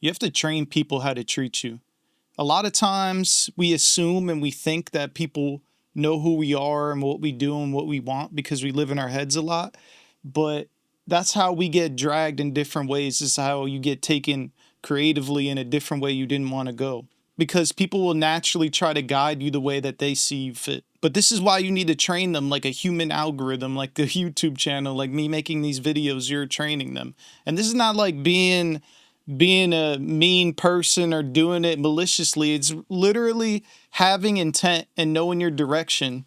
You have to train people how to treat you. A lot of times we assume and we think that people know who we are and what we do and what we want because we live in our heads a lot. But that's how we get dragged in different ways. This is how you get taken creatively in a different way you didn't want to go. Because people will naturally try to guide you the way that they see you fit. But this is why you need to train them like a human algorithm, like the YouTube channel, like me making these videos, you're training them. And this is not like being a mean person or doing it maliciously. It's literally having intent and knowing your direction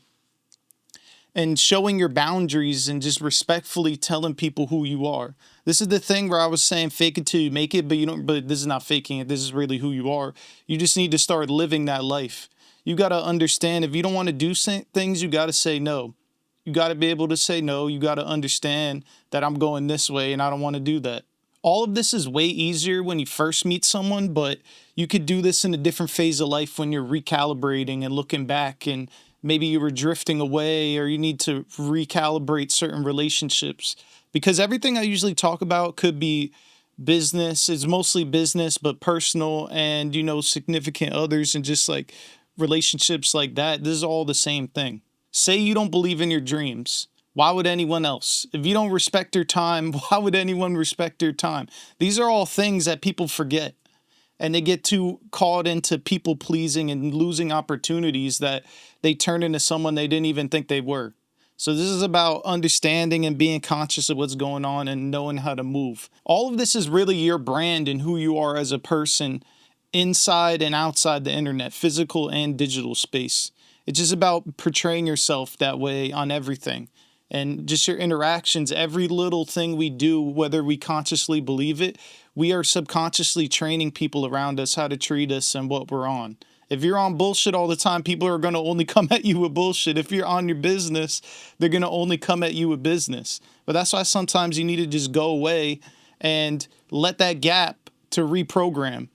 and showing your boundaries and just respectfully telling people who you are. This is the thing where I was saying fake it till you make it, but this is not faking it. This is really who you are. You just need to start living that life. You got to understand if you don't want to do things, you got to say no. You got to be able to say no. You got to understand that I'm going this way and I don't want to do that. All of this is way easier when you first meet someone, but you could do this in a different phase of life when you're recalibrating and looking back, and maybe you were drifting away or you need to recalibrate certain relationships. Because everything I usually talk about could be business. It's mostly business, but personal and, significant others and just like relationships like that. This is all the same thing. Say you don't believe in your dreams. Why would anyone else? If you don't respect your time, why would anyone respect your time? These are all things that people forget. And they get too caught into people pleasing and losing opportunities that they turn into someone they didn't even think they were. So this is about understanding and being conscious of what's going on and knowing how to move. All of this is really your brand and who you are as a person inside and outside the internet, physical and digital space. It's just about portraying yourself that way on everything. And just your interactions, every little thing we do, whether we consciously believe it, we are subconsciously training people around us how to treat us and what we're on. If you're on bullshit all the time, people are going to only come at you with bullshit. If you're on your business, they're going to only come at you with business. But that's why sometimes you need to just go away and let that gap to reprogram.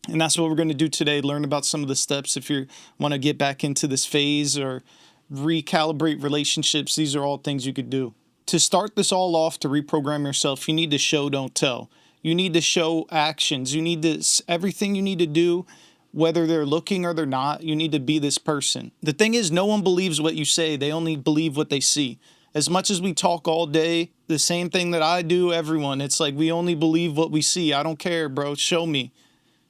And that's what we're going to do today. Learn about some of the steps if you want to get back into this phase or recalibrate relationships. These are all things you could do. To start this all off, to reprogram yourself, you need to show, don't tell. You need to show actions. You need to, everything you need to do, whether they're looking or they're not, you need to be this person. The thing is, no one believes what you say. They only believe what they see. As much as we talk all day, the same thing that I do, everyone, it's like we only believe what we see. I don't care, bro. Show me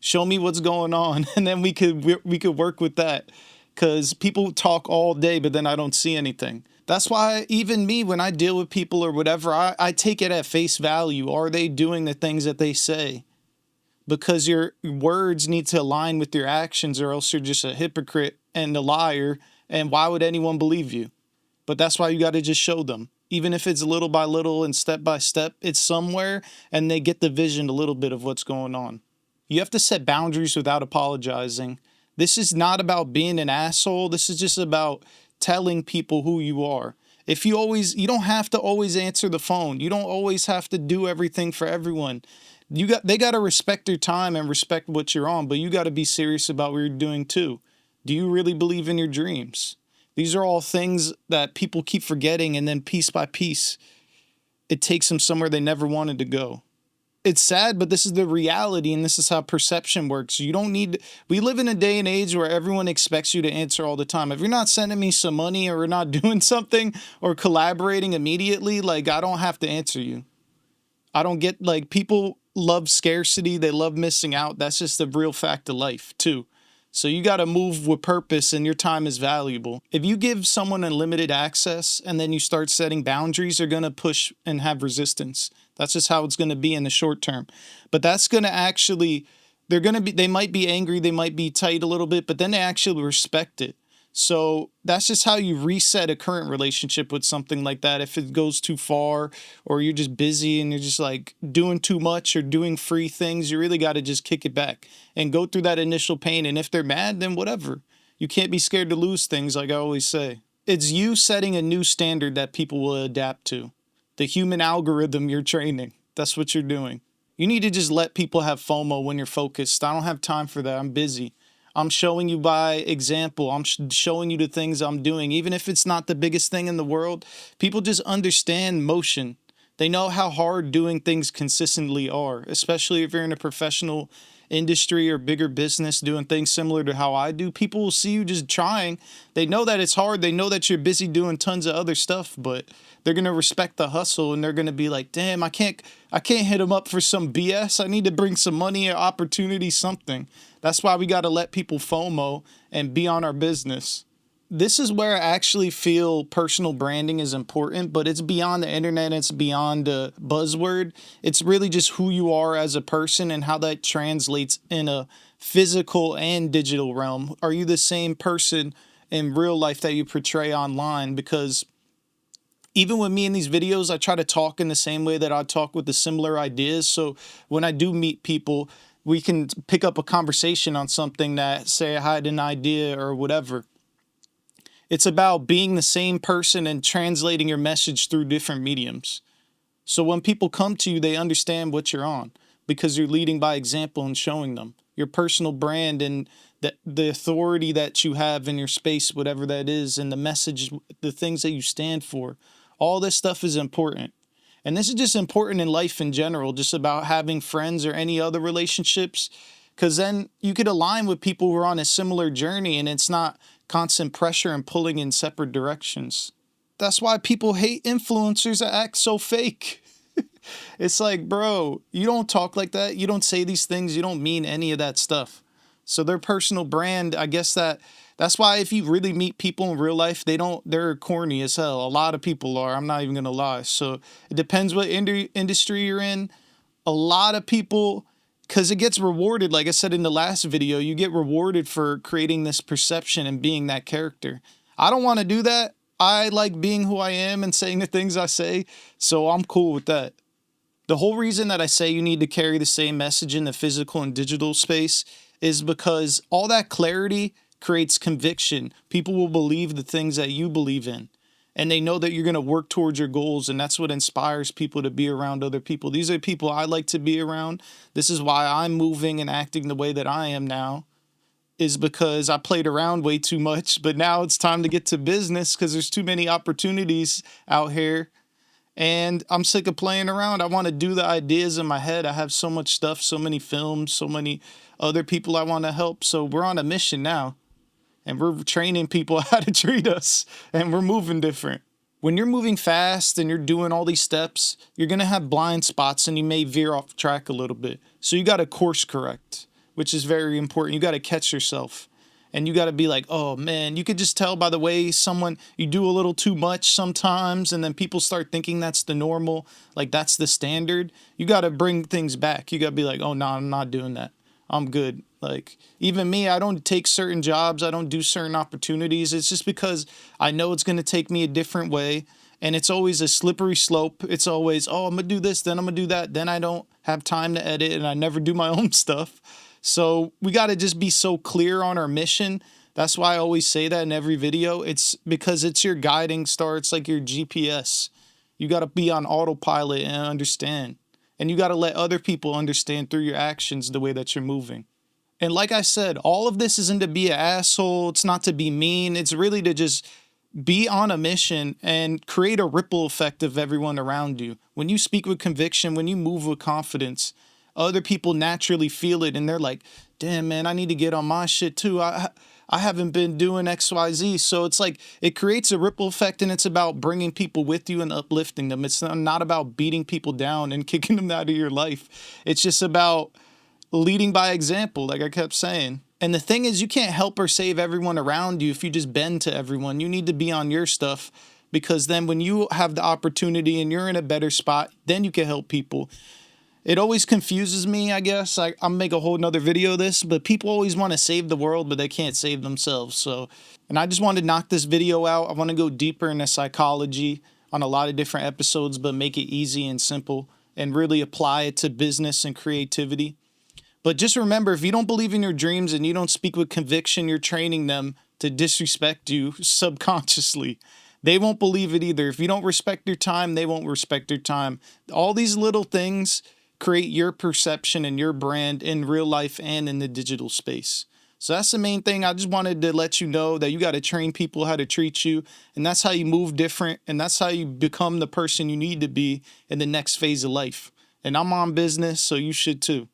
what's going on. And then we could work with that. Because people talk all day, but then I don't see anything. That's why even me, when I deal with people or whatever, I take it at face value. Are they doing the things that they say? Because your words need to align with your actions, or else you're just a hypocrite and a liar. And why would anyone believe you? But that's why you got to just show them. Even if it's little by little and step by step, it's somewhere and they get the vision a little bit of what's going on. You have to set boundaries without apologizing. This is not about being an asshole. This is just about telling people who you are. You don't have to always answer the phone. You don't always have to do everything for everyone. They got to respect your time and respect what you're on, but you got to be serious about what you're doing too. Do you really believe in your dreams? These are all things that people keep forgetting, and then piece by piece, it takes them somewhere they never wanted to go. It's sad, but this is the reality, and this is how perception works. We live in a day and age where everyone expects you to answer all the time. If you're not sending me some money or we're not doing something or collaborating immediately, like, I don't have to answer you. I don't get, like, people love scarcity. They love missing out. That's just the real fact of life too. So you got to move with purpose, and your time is valuable. If you give someone unlimited access and then you start setting boundaries, they're going to push and have resistance. That's just how it's going to be in the short term. But that's going to actually, they might be angry, they might be tight a little bit, but then they actually respect it. So that's just how you reset a current relationship with something like that. If it goes too far, or you're just busy and you're just like doing too much or doing free things, you really got to just kick it back and go through that initial pain. And if they're mad, then whatever. You can't be scared to lose things, like I always say. It's you setting a new standard that people will adapt to. The human algorithm you're training. That's what you're doing. You need to just let people have FOMO when you're focused. I don't have time for that. I'm busy. I'm showing you by example. I'm showing you the things I'm doing. Even if it's not the biggest thing in the world, people just understand motion. They know how hard doing things consistently are, especially if you're in a professional industry or bigger business doing things similar to how I do. People will see you just trying. They know that it's hard. They know that you're busy doing tons of other stuff, but they're going to respect the hustle and they're going to be like, "Damn, I can't hit them up for some BS. I need to bring some money or opportunity, something." That's why we got to let people FOMO and be on our business. This is where I actually feel personal branding is important, but it's beyond the internet. It's beyond a buzzword. It's really just who you are as a person and how that translates in a physical and digital realm. Are you the same person in real life that you portray online? Because even with me in these videos, I try to talk in the same way that I talk with the similar ideas. So when I do meet people, we can pick up a conversation on something that, say, I had an idea or whatever. It's about being the same person and translating your message through different mediums. So when people come to you, they understand what you're on because you're leading by example and showing them your personal brand and the authority that you have in your space, whatever that is, and the message, the things that you stand for. All this stuff is important. And this is just important in life in general, just about having friends or any other relationships, because then you could align with people who are on a similar journey and it's not constant pressure and pulling in separate directions. That's why people hate influencers that act so fake. It's like, bro, you don't talk like that. You don't say these things. You don't mean any of that stuff. So their personal brand, I guess that's why if you really meet people in real life, they're corny as hell. A lot of people are. I'm not even going to lie. So it depends what industry you're in. A lot of people, because it gets rewarded. Like I said in the last video, you get rewarded for creating this perception and being that character. I don't want to do that. I like being who I am and saying the things I say. So I'm cool with that. The whole reason that I say you need to carry the same message in the physical and digital space is because all that clarity creates conviction. People will believe the things that you believe in. And they know that you're going to work towards your goals. And that's what inspires people to be around other people. These are people I like to be around. This is why I'm moving and acting the way that I am now, is because I played around way too much. But now it's time to get to business because there's too many opportunities out here. And I'm sick of playing around. I want to do the ideas in my head. I have so much stuff, so many films, so many other people I want to help. So we're on a mission now. And we're training people how to treat us. And we're moving different. When you're moving fast and you're doing all these steps, you're going to have blind spots and you may veer off track a little bit. So you got to course correct, which is very important. You got to catch yourself. And you got to be like, oh man, you could just tell by the way you do a little too much sometimes. And then people start thinking that's the normal, like that's the standard. You got to bring things back. You got to be like, oh no, I'm not doing that. I'm good. Like even me, I don't take certain jobs. I don't do certain opportunities. It's just because I know it's going to take me a different way. And it's always a slippery slope. It's always, oh, I'm going to do this, then I'm going to do that. Then I don't have time to edit and I never do my own stuff. So we got to just be so clear on our mission. That's why I always say that in every video. It's because it's your guiding star. It's like your GPS. You got to be on autopilot and understand. And you got to let other people understand through your actions the way that you're moving. And like I said, all of this isn't to be an asshole. It's not to be mean. It's really to just be on a mission and create a ripple effect of everyone around you. When you speak with conviction, when you move with confidence, other people naturally feel it and they're like, damn, man, I need to get on my shit too. I haven't been doing XYZ. So it's like it creates a ripple effect and it's about bringing people with you and uplifting them. It's not about beating people down and kicking them out of your life. It's just about leading by example, like I kept saying. And the thing is, you can't help or save everyone around you if you just bend to everyone. You need to be on your stuff because then when you have the opportunity and you're in a better spot, then you can help people. It always confuses me, I guess. I'll make a whole nother video of this, but people always want to save the world, but they can't save themselves. So, and I just want to knock this video out. I want to go deeper into psychology on a lot of different episodes, but make it easy and simple and really apply it to business and creativity. But just remember, if you don't believe in your dreams and you don't speak with conviction, you're training them to disrespect you subconsciously. They won't believe it either. If you don't respect your time, they won't respect your time. All these little things create your perception and your brand in real life and in the digital space. So that's the main thing. I just wanted to let you know that you got to train people how to treat you. And that's how you move different. And that's how you become the person you need to be in the next phase of life. And I'm on business, so you should too.